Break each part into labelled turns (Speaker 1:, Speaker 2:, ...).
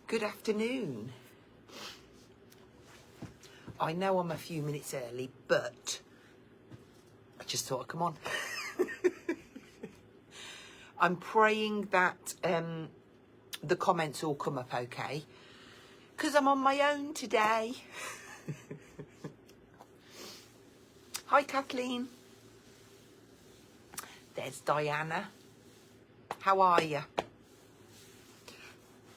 Speaker 1: Good afternoon. I know I'm a few minutes early, but I just thought I'd come on. I'm praying that the comments all come up okay, because I'm on my own today. Hi, Kathleen. There's Diana. How are you?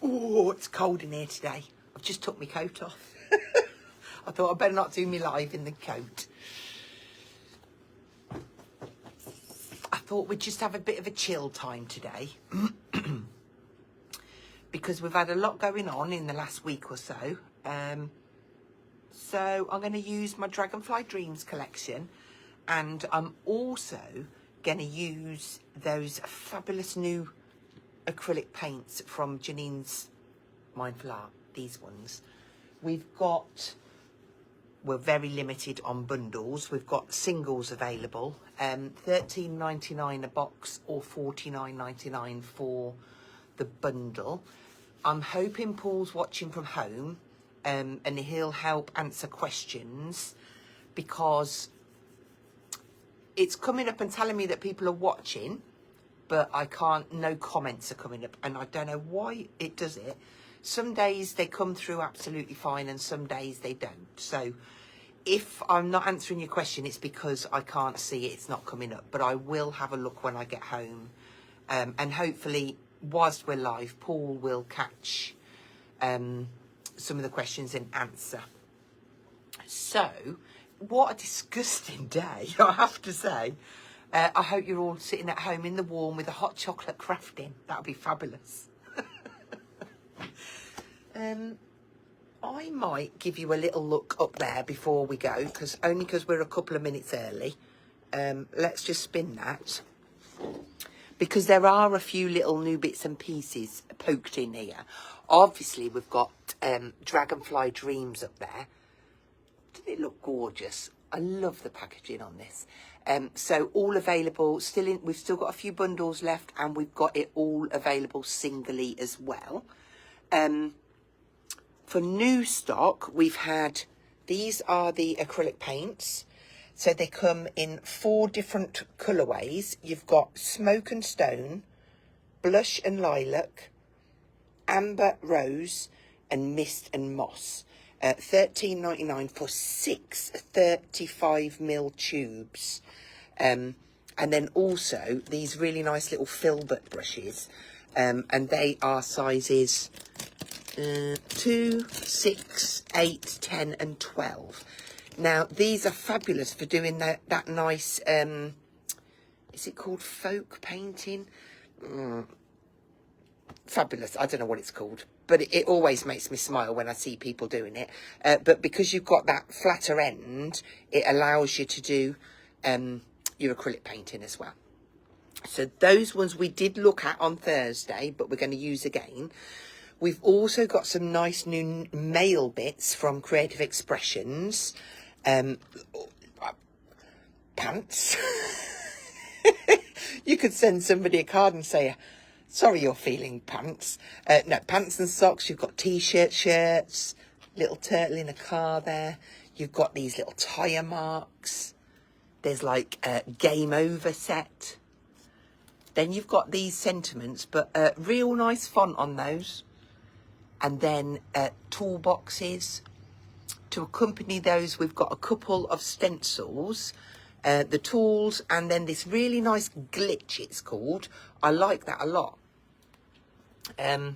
Speaker 1: Oh, it's cold in here today. I've just took my coat off. I thought I'd better not do me live in the coat. I thought we'd just have a bit of a chill time today. Because we've had a lot going on in the last week or so. So I'm going to use my Dragonfly Dreams collection. And I'm also going to use those fabulous new acrylic paints from Janine's Mindful Art. These ones. We're very limited on bundles. We've got singles available. $13.99 a box or $49.99 for the bundle. I'm hoping Paul's watching from home and he'll help answer questions, because it's coming up and telling me that people are watching, but no comments are coming up, and I don't know why it does it. Some days they come through absolutely fine and some days they don't. So if I'm not answering your question, it's because I can't see it, it's not coming up. But I will have a look when I get home. And hopefully, whilst we're live, Paul will catch some of the questions and answer. So, what a disgusting day, I have to say. I hope you're all sitting at home in the warm with a hot chocolate crafting. That would be fabulous. I might give you a little look up there before we go, because we're a couple of minutes early. Let's just spin that, because there are a few little new bits and pieces poked in here. Obviously, we've got Dragonfly Dreams up there. Doesn't it look gorgeous? I love the packaging on this. So all available, we've still got a few bundles left, and we've got it all available singly as well. For new stock, we've had, these are the acrylic paints. So they come in 4 different colourways. You've got Smoke and Stone, Blush and Lilac, Amber Rose, and Mist and Moss. $13.99 for 6 35mm tubes. And then also these really nice little filbert brushes. And they are sizes 2, 6, 8, 10 and 12. Now these are fabulous for doing that nice, is it called folk painting? Fabulous. I don't know what it's called, but it always makes me smile when I see people doing it. But because you've got that flatter end, it allows you to do your acrylic painting as well. So those ones we did look at on Thursday, but we're going to use again. We've also got some nice new mail bits from Creative Expressions. Pants. You could send somebody a card and say, sorry you're feeling pants. No, pants and socks. You've got t-shirts, shirts, little turtle in a car there. You've got these little tyre marks. There's like a game over set. Then you've got these sentiments, but real nice font on those. And then toolboxes. To accompany those, we've got a couple of stencils, the tools, and then this really nice glitch, it's called. I like that a lot. A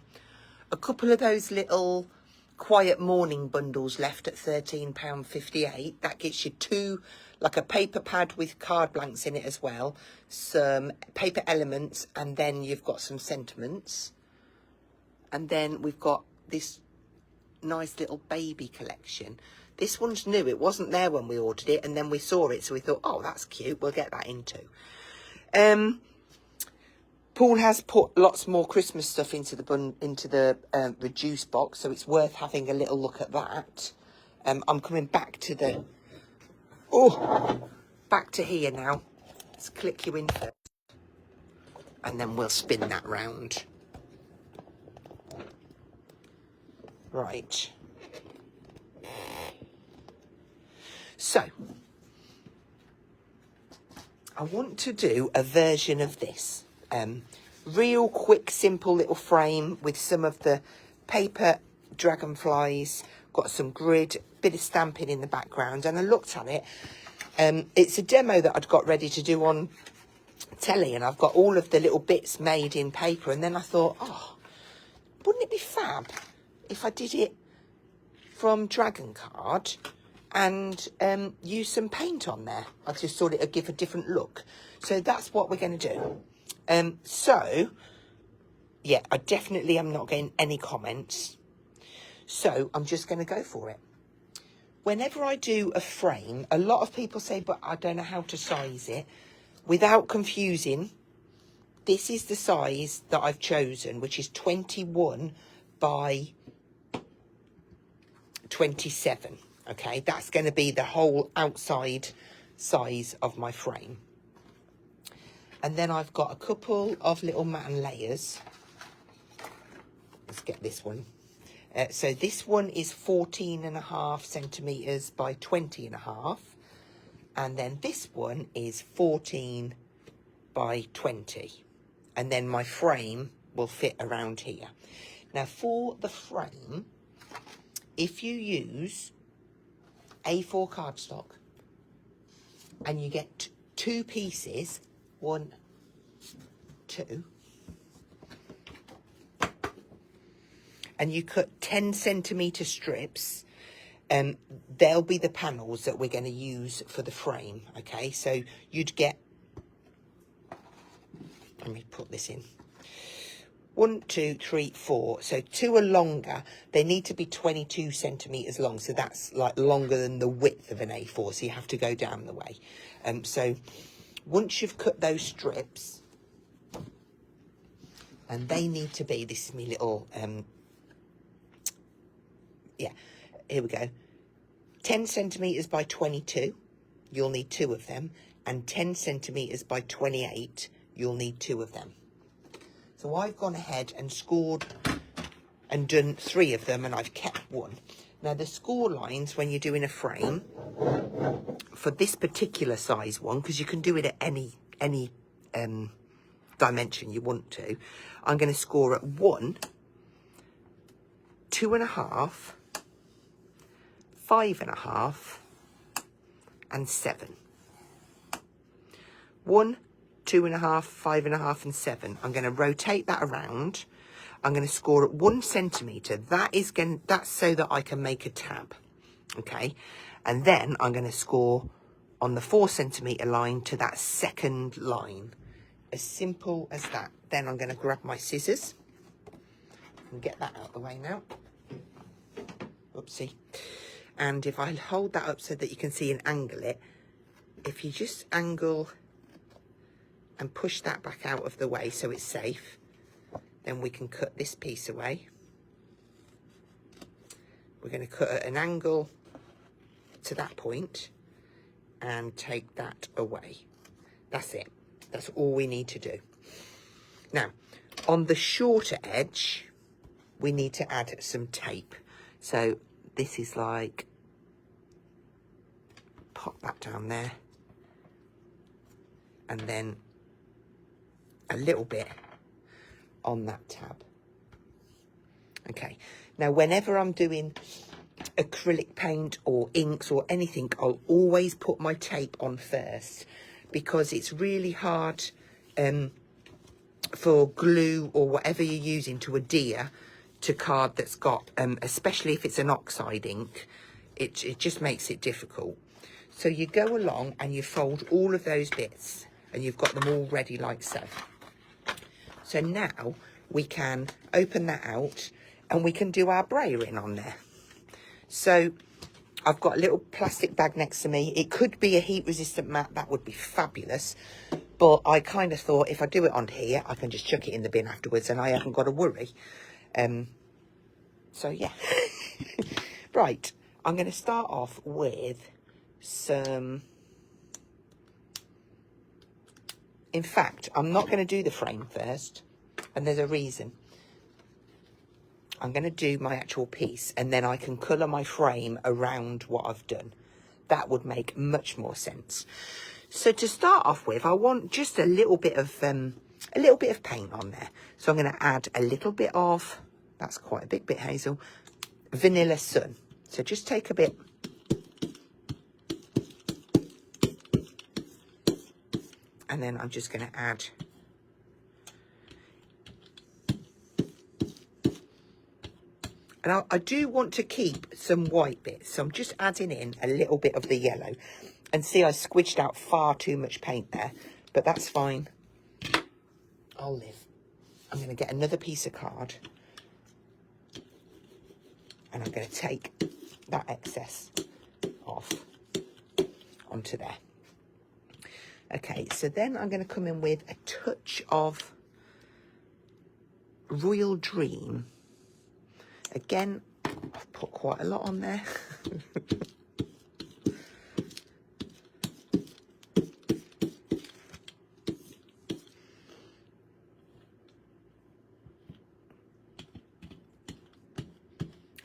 Speaker 1: couple of those little quiet morning bundles left at £13.58. That gets you 2, like a paper pad with card blanks in it as well, some paper elements, and then you've got some sentiments. And then we've got this nice little baby collection. This one's new. It wasn't there when we ordered it, and then we saw it, so we thought, oh, that's cute. We'll get that into. Paul has put lots more Christmas stuff into the reduced box, so it's worth having a little look at that. I'm coming back to back to here now. Let's click you in first, and then we'll spin that round. Right. So, I want to do a version of this. Real quick, simple little frame with some of the paper dragonflies, got some grid, bit of stamping in the background, and I looked at it. It's a demo that I'd got ready to do on telly, and I've got all of the little bits made in paper, and then I thought, oh, wouldn't it be fab if I did it from Dragon Card and use some paint on there? I just thought it would give a different look. So that's what we're going to do. So, yeah, I definitely am not getting any comments. So I'm just going to go for it. Whenever I do a frame, a lot of people say, but I don't know how to size it. Without confusing, this is the size that I've chosen, which is 21 by 27. Okay, that's going to be the whole outside size of my frame. And then I've got a couple of little matten layers. Let's get this one. So this one is 14.5 centimetres by 20.5. And then this one is 14 by 20. And then my frame will fit around here. Now for the frame, if you use A4 cardstock and you get two pieces, 1, 2, and you cut 10 centimetre strips, they'll be the panels that we're going to use for the frame. Okay, so you'd get, let me put this in, 1, 2, 3, 4. So 2 are longer. They need to be 22 centimetres long. So that's like longer than the width of an A4. So you have to go down the way. So once you've cut those strips, and they need to be, this is my little, yeah, here we go. 10 centimetres by 22, you'll need 2 of them. And 10 centimetres by 28, you'll need 2 of them. So I've gone ahead and scored and done 3 of them, and I've kept 1. Now the score lines when you're doing a frame, for this particular size one, because you can do it at any dimension you want to, I'm going to score at 1, 2.5, 5.5, and 7. 1, 2.5, 5.5, and 7. I'm going to rotate that around. I'm going to score at 1 centimetre. That's so that I can make a tab. Okay, and then I'm going to score on the 4 centimetre line to that second line. As simple as that. Then I'm going to grab my scissors and get that out of the way now. Oopsie. And if I hold that up so that you can see and angle it, if you just angle and push that back out of the way so it's safe, then we can cut this piece away. We're going to cut at an angle to that point and take that away. That's it. That's all we need to do. Now, on the shorter edge, we need to add some tape. So this is like, pop that down there, and then a little bit on that tab. Okay, now whenever I'm doing acrylic paint or inks or anything, I'll always put my tape on first, because it's really hard for glue or whatever you're using to adhere to card that's got, especially if it's an oxide ink, it just makes it difficult. So you go along and you fold all of those bits and you've got them all ready like so. So now we can open that out and we can do our brayering on there. So I've got a little plastic bag next to me. It could be a heat resistant mat, that would be fabulous. But I kind of thought if I do it on here, I can just chuck it in the bin afterwards and I haven't got to worry. So yeah. Right, I'm going to start off with some... In fact, I'm not going to do the frame first, and there's a reason. I'm going to do my actual piece, and then I can colour my frame around what I've done. That would make much more sense. So to start off with, I want just a little bit of paint on there. So I'm going to add a little bit of, that's quite a big bit, Hazel, Vanilla Sun. So just take a bit. And then I'm just going to add and I do want to keep some white bits, so I'm just adding in a little bit of the yellow. And see, I squidged out far too much paint there, but that's fine. I'll live. I'm going to get another piece of card, and I'm going to take that excess off onto there. Okay, so then I'm going to come in with a touch of Royal Dream. Again, I've put quite a lot on there.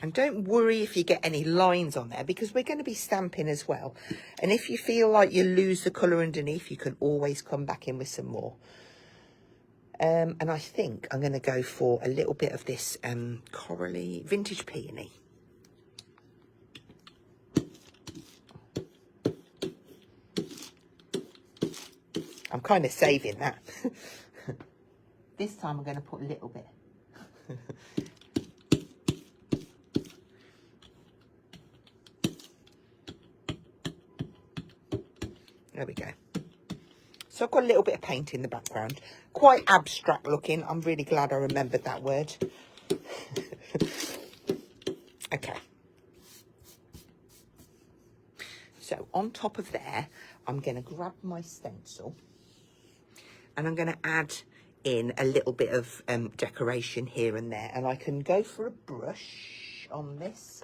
Speaker 1: And don't worry if you get any lines on there, because we're going to be stamping as well. And if you feel like you lose the colour underneath, you can always come back in with some more. And I think I'm going to go for a little bit of this corally vintage peony. I'm kind of saving that. This time I'm going to put a little bit. There we go. So I've got a little bit of paint in the background. Quite abstract looking. I'm really glad I remembered that word. Okay. So on top of there, I'm going to grab my stencil and I'm going to add in a little bit of decoration here and there. And I can go for a brush on this.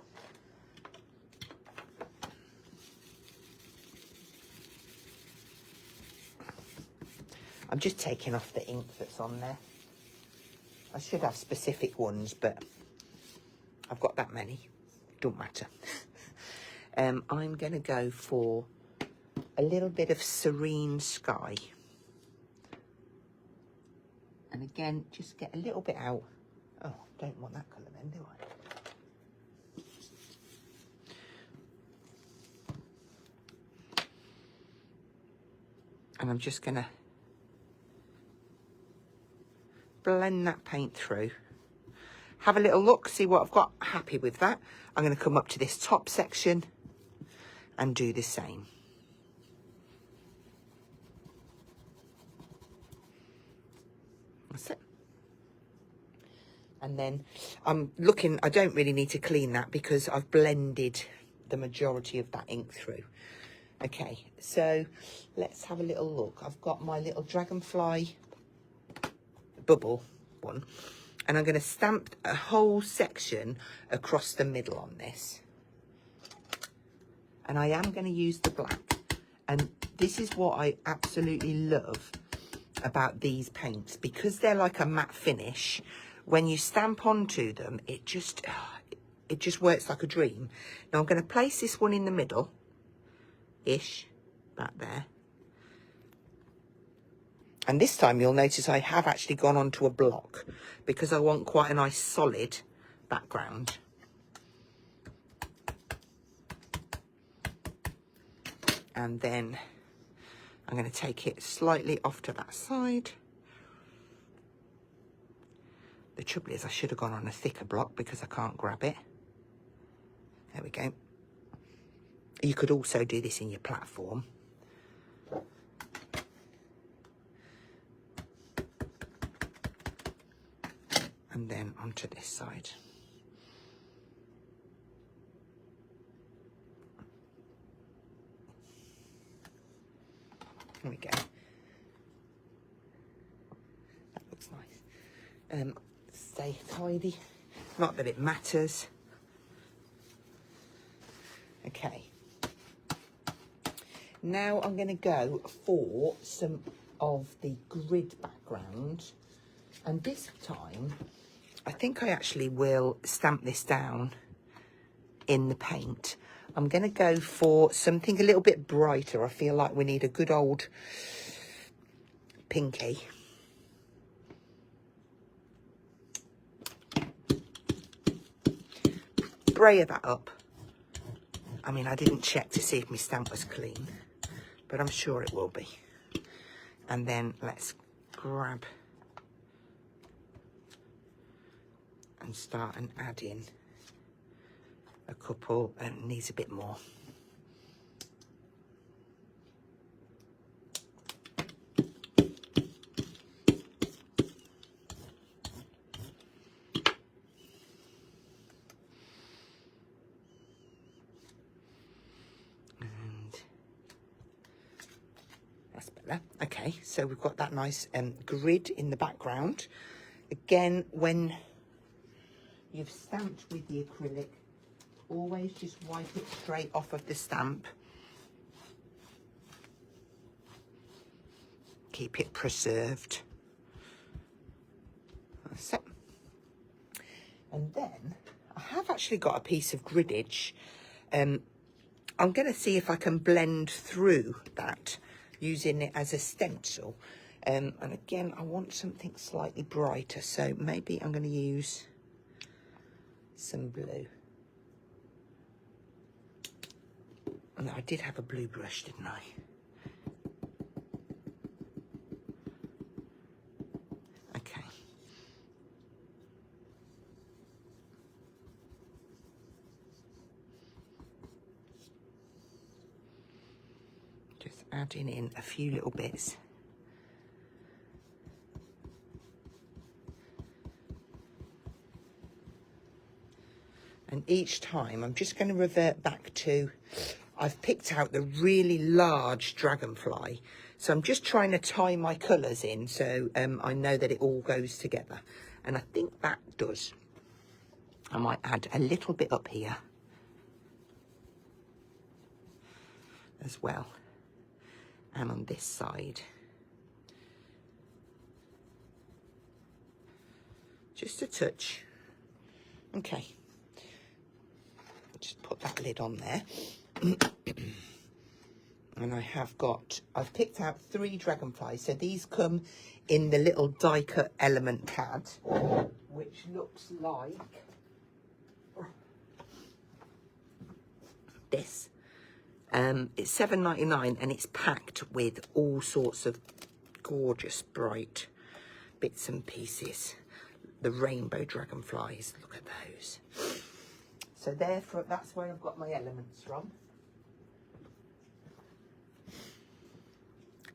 Speaker 1: I'm just taking off the ink that's on there. I should have specific ones, but I've got that many. Don't matter. I'm going to go for a little bit of Serene Sky. And again, just get a little bit out. Oh, don't want that colour then, do I? And I'm just going to blend that paint through. Have a little look, see what I've got. Happy with that. I'm going to come up to this top section and do the same. That's it. And then I'm looking, I don't really need to clean that because I've blended the majority of that ink through. Okay, so let's have a little look. I've got my little dragonfly bubble one, and I'm going to stamp a whole section across the middle on this. And I am going to use the black. And this is what I absolutely love about these paints, because they're like a matte finish. When you stamp onto them, it just works like a dream. Now I'm going to place this one in the middle ish, back there. And this time you'll notice I have actually gone onto a block because I want quite a nice solid background. And then I'm going to take it slightly off to that side. The trouble is I should have gone on a thicker block because I can't grab it. There we go. You could also do this in your platform. And then onto this side. There we go. That looks nice. Stay tidy. Not that it matters. Okay. Now I'm going to go for some of the grid background. And this time I think I actually will stamp this down in the paint. I'm going to go for something a little bit brighter. I feel like we need a good old pinky. Brayer that up. I mean, I didn't check to see if my stamp was clean, but I'm sure it will be. And then let's grab and start and add in a couple, and needs a bit more. Okay, so we've got that nice grid in the background. Again, when you've stamped with the acrylic, always just wipe it straight off of the stamp. Keep it preserved. That's it. And then I have actually got a piece of griddage. I'm going to see if I can blend through that using it as a stencil. And again, I want something slightly brighter, so maybe I'm going to use some blue. And I did have a blue brush, didn't I? Okay. Just adding in a few little bits. And each time I'm just going to revert back to, I've picked out the really large dragonfly. So I'm just trying to tie my colours in so I know that it all goes together. And I think that does. I might add a little bit up here as well. And on this side. Just a touch. Okay. Just put that lid on there. And I've picked out 3 dragonflies. So these come in the little die cut element pad, which looks like this. It's $7.99 and it's packed with all sorts of gorgeous bright bits and pieces. The rainbow dragonflies, look at those. So therefore, that's where I've got my elements from.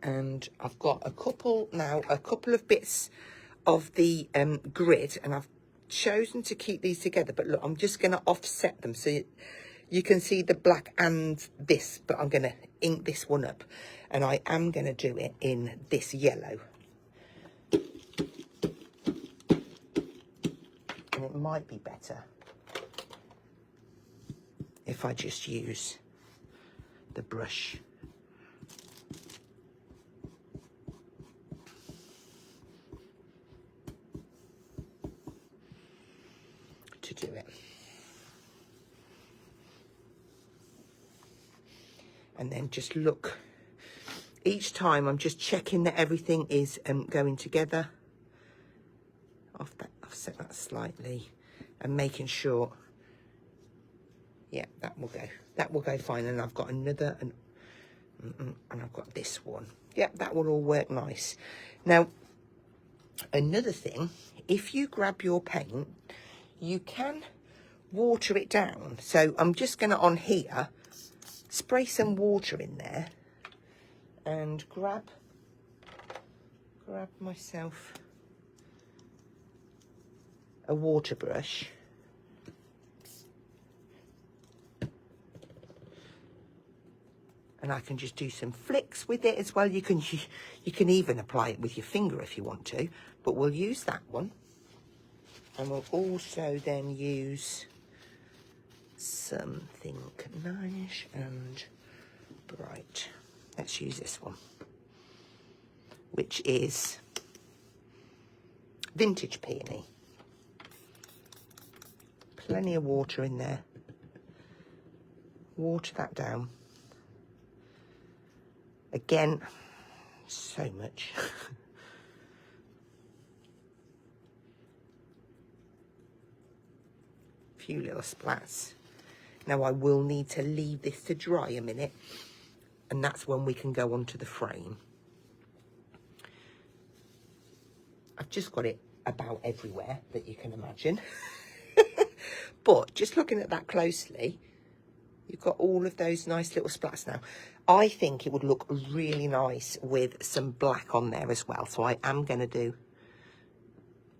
Speaker 1: And I've got a couple of bits of the grid, and I've chosen to keep these together. But look, I'm just going to offset them so you can see the black and this, but I'm going to ink this one up. And I am going to do it in this yellow. And it might be better if I just use the brush. To do it. And then just look. Each time I'm just checking that everything is going together. Offset that slightly and making sure. Yeah, that will go fine. And I've got another, and I've got this one. Yeah, that will all work nice. Now, another thing, if you grab your paint, you can water it down. So I'm just going to, on here, spray some water in there and grab myself a water brush. And I can just do some flicks with it as well. You can even apply it with your finger if you want to, but we'll use that one. And we'll also then use something nice and bright. Let's use this one, which is Vintage Peony. Plenty of water in there. Water that down. Again, so much. Few little splats. Now I will need to leave this to dry a minute, and that's when we can go onto the frame. I've just got it about everywhere that you can imagine. But just looking at that closely, you've got all of those nice little splats now. I think it would look really nice with some black on there as well. So I am going to do.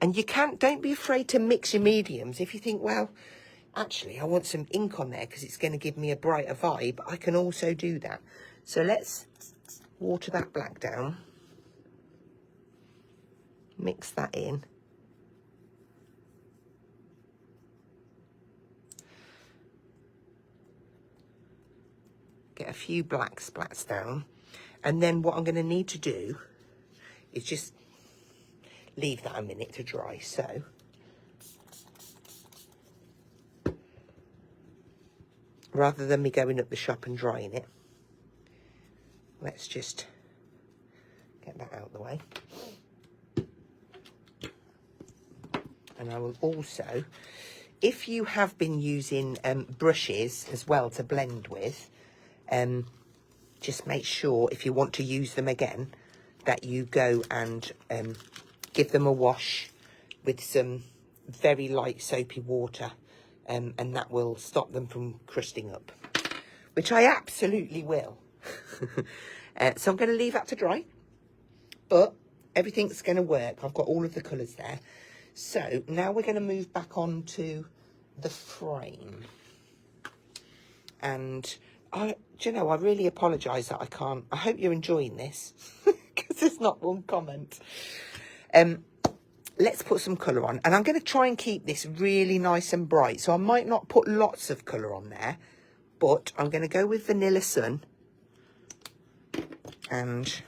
Speaker 1: And you don't be afraid to mix your mediums. If you think, well, actually, I want some ink on there because it's going to give me a brighter vibe, I can also do that. So let's water that black down. Mix that in. Get a few black splats down. And then what I'm going to need to do is just leave that a minute to dry. So rather than me going up the shop and drying it, let's just get that out of the way. And I will also, if you have been using brushes as well to blend with, just make sure if you want to use them again that you go and give them a wash with some very light soapy water, and that will stop them from crusting up, which I absolutely will. So I'm going to leave that to dry, but everything's going to work. I've got all of the colours there. So now we're going to move back on to the frame. And I really apologise that I can't. I hope you're enjoying this because there's not one comment. Let's put some colour on. And I'm going to try and keep this really nice and bright. So I might not put lots of colour on there, but I'm going to go with Vanilla Sun. And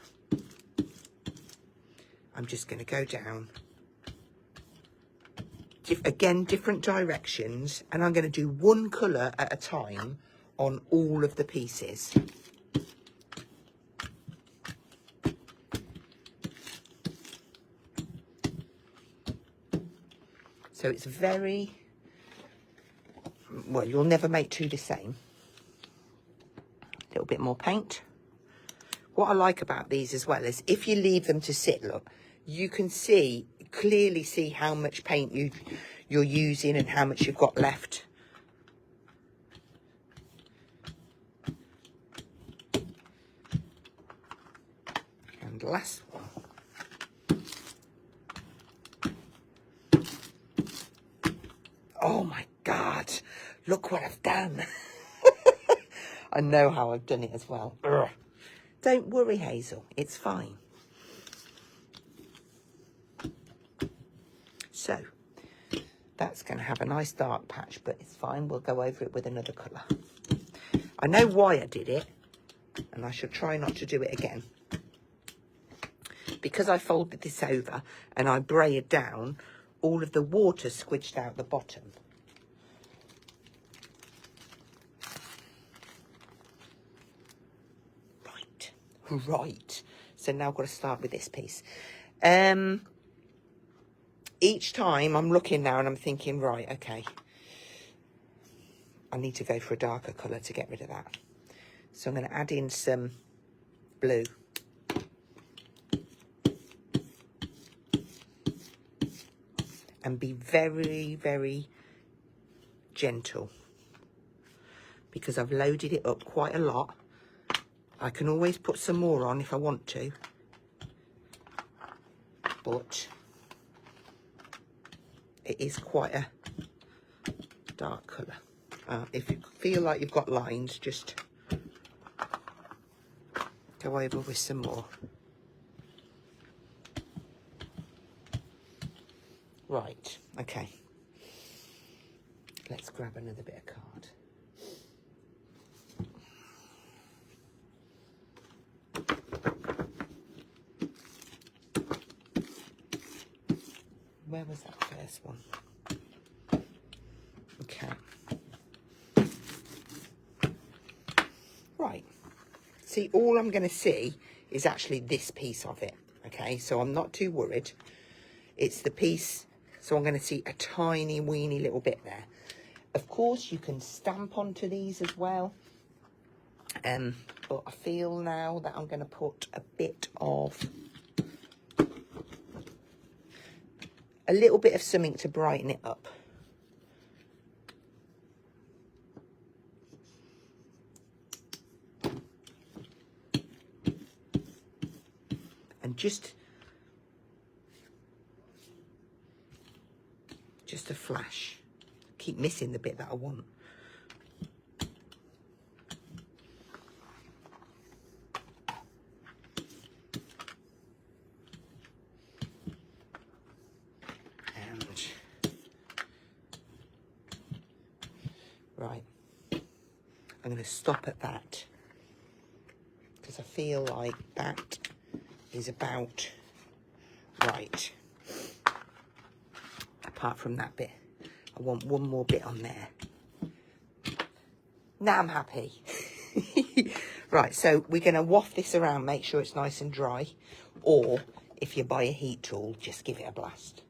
Speaker 1: I'm just going to go down. Again, different directions. And I'm going to do one colour at a time on all of the pieces. So it's very, well, you'll never make two the same. A little bit more paint. What I like about these as well is if you leave them to sit, look, you can clearly see how much paint you're using and how much you've got left. And last one. Oh my God, look what I've done. I know how I've done it as well. Ugh. Don't worry, Hazel, it's fine. So, that's going to have a nice dark patch, but it's fine. We'll go over it with another colour. I know why I did it, and I should try not to do it again. Because I folded this over and I braided down, all of the water squidged out the bottom. Right. So now I've got to start with this piece. Each time I'm looking now and I'm thinking, right, okay, I need to go for a darker colour to get rid of that. So I'm going to add in some blue. And be very, very gentle. Because I've loaded it up quite a lot. I can always put some more on if I want to. But it is quite a dark colour. If you feel like you've got lines, just go over with some more. Right, okay. Let's grab another bit of card. Where was that first one? See, all I'm going to see is actually this piece of it. Okay, so I'm not too worried. It's the piece, so I'm going to see a tiny weeny little bit there. Of course, you can stamp onto these as well. But I feel now that I'm going to put a little bit of something to brighten it up. And just a flash. Keep missing the bit that I want. And right, I'm going to stop at that because I feel like that is about right. Apart from that bit, I want one more bit on there. Now I'm happy. Right, so we're going to waft this around, make sure it's nice and dry, or if you buy a heat tool, just give it a blast.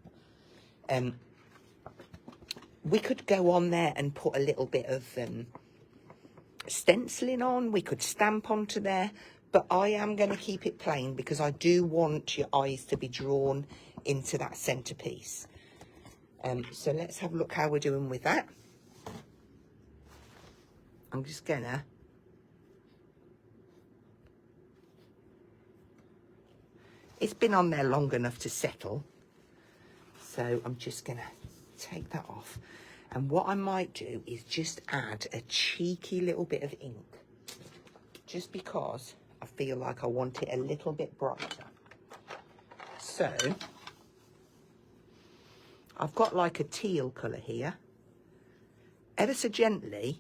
Speaker 1: We could go on there and put a little bit of stenciling on. We could stamp onto there, but I am going to keep it plain because I do want your eyes to be drawn into that centerpiece. So let's have a look how we're doing with that. I'm just gonna it's been on there long enough to settle, so I'm just gonna take that off. And what I might do is just add a cheeky little bit of ink, just because I feel like I want it a little bit brighter. So I've got like a teal colour here, ever so gently,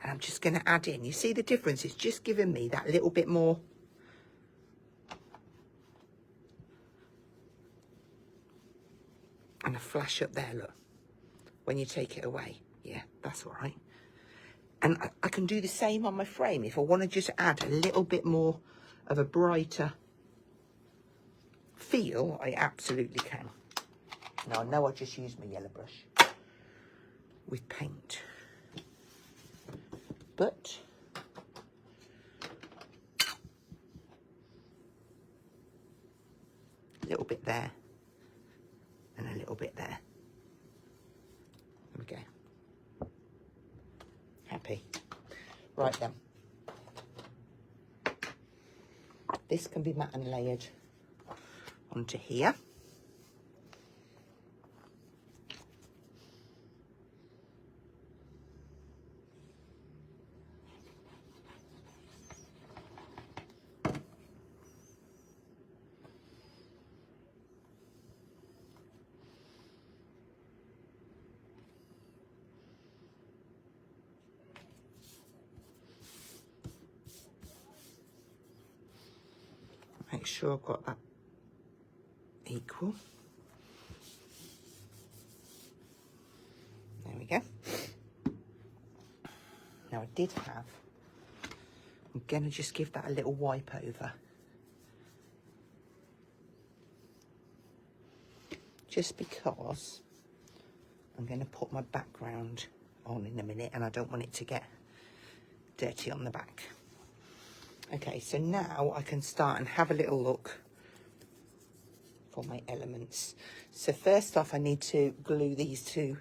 Speaker 1: and I'm just going to add in. You see the difference? It's just giving me that little bit more. And a flash up there, look, when you take it away. Yeah, that's all right. And I can do the same on my frame. If I want to just add a little bit more of a brighter feel, I absolutely can. Now, I know I just used my yellow brush with paint, but a little bit there and a little bit there. There we go. Happy. Right then. This can be matte and layered onto here. Make sure I've got that equal. There we go. Now I did have, I'm going to just give that a little wipe over. Just because I'm going to put my background on in a minute and I don't want it to get dirty on the back. Okay, so now I can start and have a little look for my elements. So first off, I need to glue these two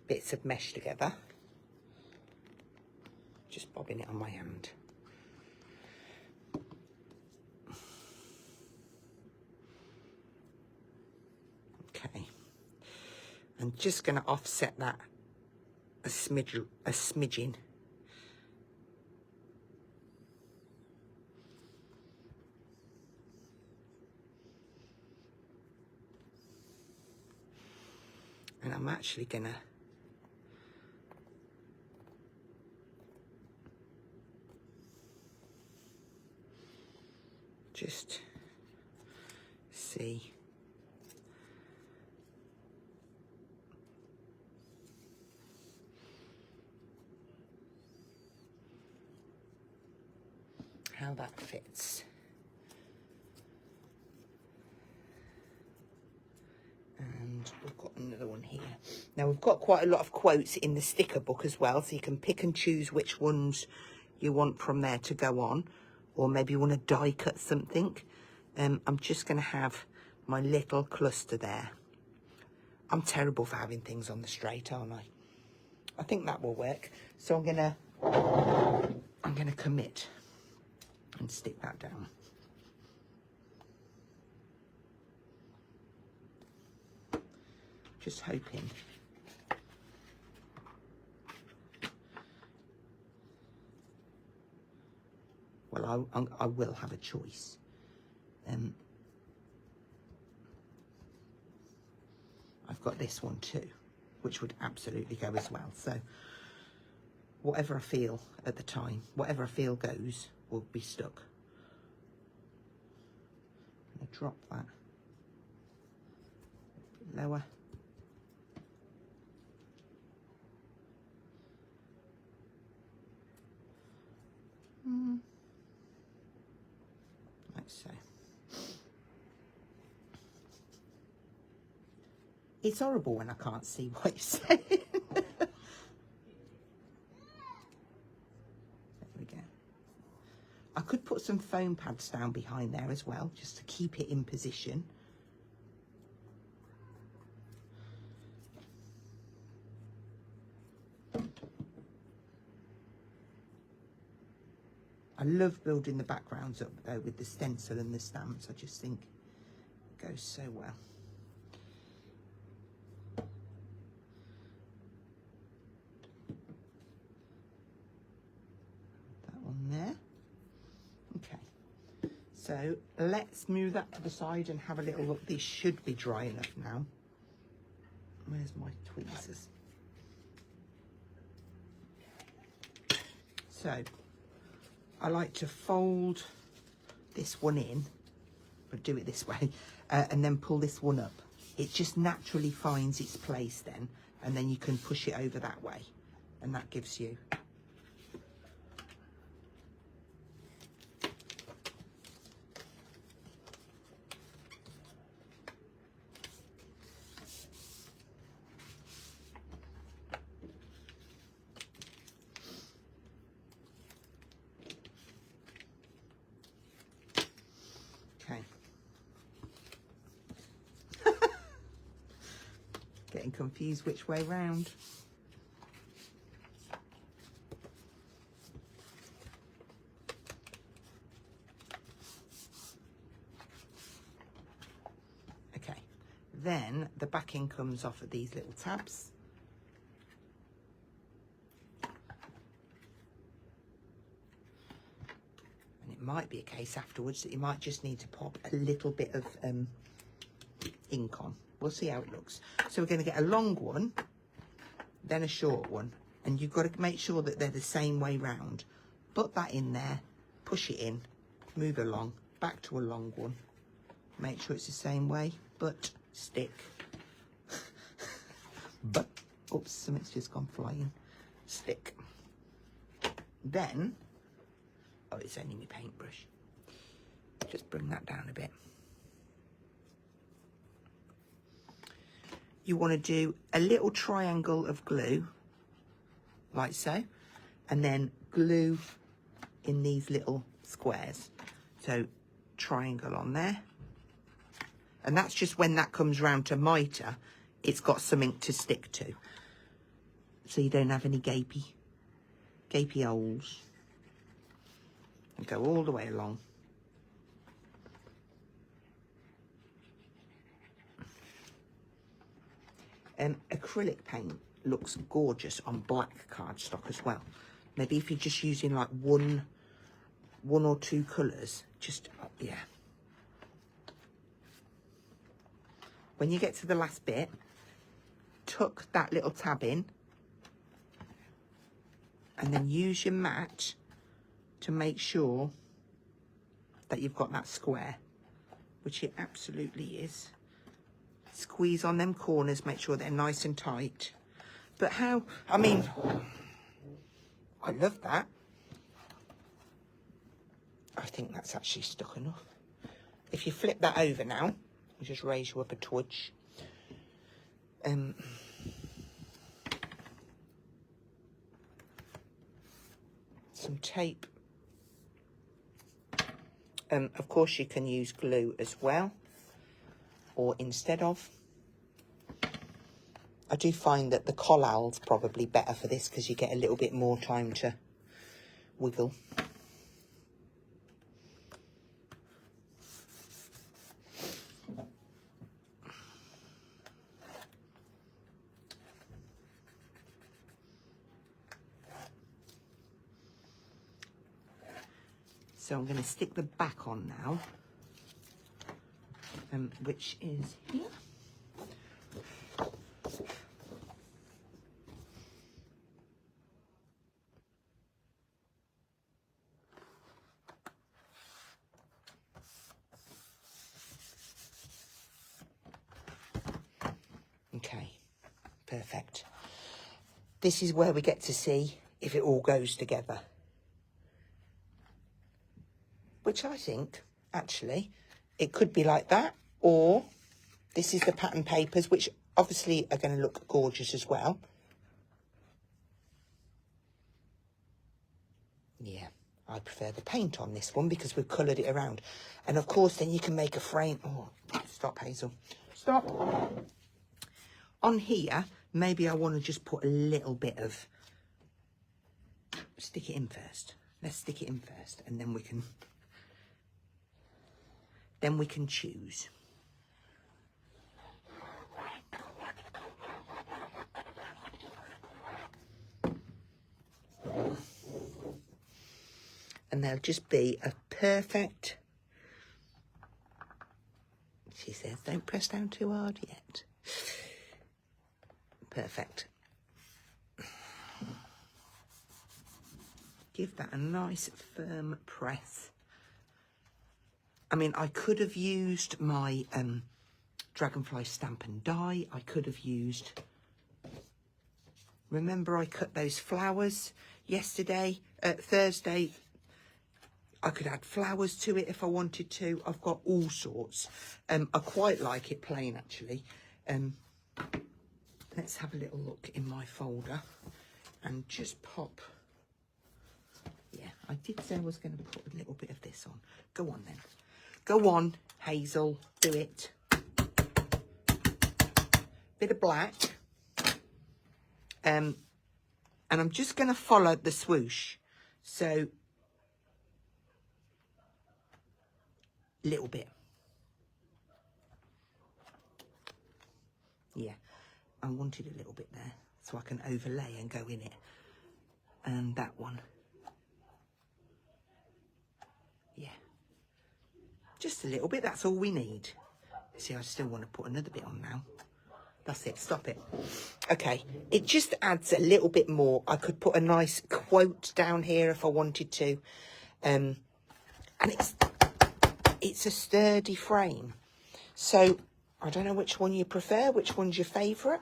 Speaker 1: bits of mesh together. Just bobbing it on my hand. Okay. I'm just going to offset that a smidgen. And I'm actually going to just see. that fits. And we've got another one here. Now we've got quite a lot of quotes in the sticker book as well, so you can pick and choose which ones you want from there to go on, or maybe you want to die cut something. I'm just going to have my little cluster there. I'm terrible for having things on the straight, aren't I? I think that will work. So I'm gonna commit and stick that down. Just hoping. Well, I will have a choice. I've got this one too, which would absolutely go as well. So whatever I feel at the time, whatever I feel goes, will be stuck. I'm going to drop that a bit lower. Like so. It's horrible when I can't see what you're saying. There we go. I could put some foam pads down behind there as well, just to keep it in position. I love building the backgrounds up though with the stencil and the stamps. I just think it goes so well. There. Okay, so let's move that to the side and have a little look. These should be dry enough now. Where's my tweezers? So I like to fold this one in, but do it this way, and then pull this one up. It just naturally finds its place then, and then you can push it over that way, and that gives you getting confused which way round. Okay, then the backing comes off of these little tabs. And it might be a case afterwards that you might just need to pop a little bit of ink on. We'll see how it looks. So we're going to get a long one, then a short one, and you've got to make sure that they're the same way round. Put that in there, push it in, move along, back to a long one. Make sure it's the same way, but stick. But, oops, something's just gone flying. Stick. Then, oh, it's only my paintbrush. Just bring that down a bit. You want to do a little triangle of glue, like so, and then glue in these little squares. So triangle on there. And that's just when that comes round to mitre, it's got something to stick to. So you don't have any gapy holes. And go all the way along. Acrylic paint looks gorgeous on black cardstock as well. Maybe if you're just using like one or two colours, just, yeah. When you get to the last bit, tuck that little tab in and then use your mat to make sure that you've got that square, which it absolutely is. Squeeze on them corners, make sure they're nice and tight. But how, I mean, I love that. Oh, I think that's actually stuck enough. If you flip that over now, I'll just raise you up a twitch. Some tape. Of course, you can use glue as well, or instead of. I do find that the collal's probably better for this because you get a little bit more time to wiggle. So I'm going to stick the back on now, which is here. Okay, perfect. This is where we get to see if it all goes together. Which I think, actually, it could be like that, or this is the pattern papers, which obviously are going to look gorgeous as well. Yeah, I prefer the paint on this one because we've coloured it around. And of course, then you can make a frame. Oh, stop, Hazel. Stop. On here, maybe I want to just put a little bit of... Stick it in first. Let's stick it in first, and then we can... Then we can choose. And they'll just be a perfect... She says, don't press down too hard yet. Perfect. Give that a nice firm press. I mean, I could have used my dragonfly stamp and die. I could have used... Remember I cut those flowers yesterday, Thursday. I could add flowers to it if I wanted to. I've got all sorts. I quite like it plain, actually. Let's have a little look in my folder and just pop. Yeah, I did say I was going to put a little bit of this on. Go on then. Go on, Hazel, do it. Bit of black. And I'm just going to follow the swoosh. So, little bit. Yeah, I wanted a little bit there so I can overlay and go in it. And that one. Yeah. Just a little bit, that's all we need. See, I still want to put another bit on now. That's it, stop it. Okay, it just adds a little bit more. I could put a nice quote down here if I wanted to. And it's a sturdy frame. So, I don't know which one you prefer, which one's your favourite.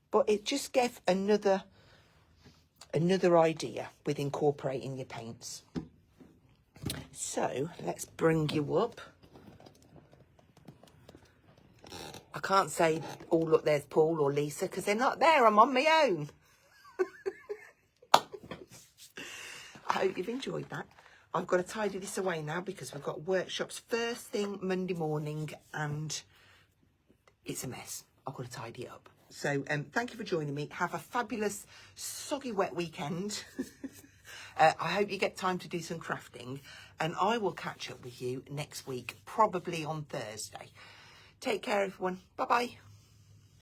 Speaker 1: But it just gave another idea with incorporating your paints. So, let's bring you up. I can't say, oh, look, there's Paul or Lisa, because they're not there. I'm on my own. I hope you've enjoyed that. I've got to tidy this away now because we've got workshops first thing Monday morning and it's a mess. I've got to tidy it up. So, thank you for joining me. Have a fabulous, soggy, wet weekend. I hope you get time to do some crafting. And I will catch up with you next week, probably on Thursday. Take care, everyone. Bye-bye.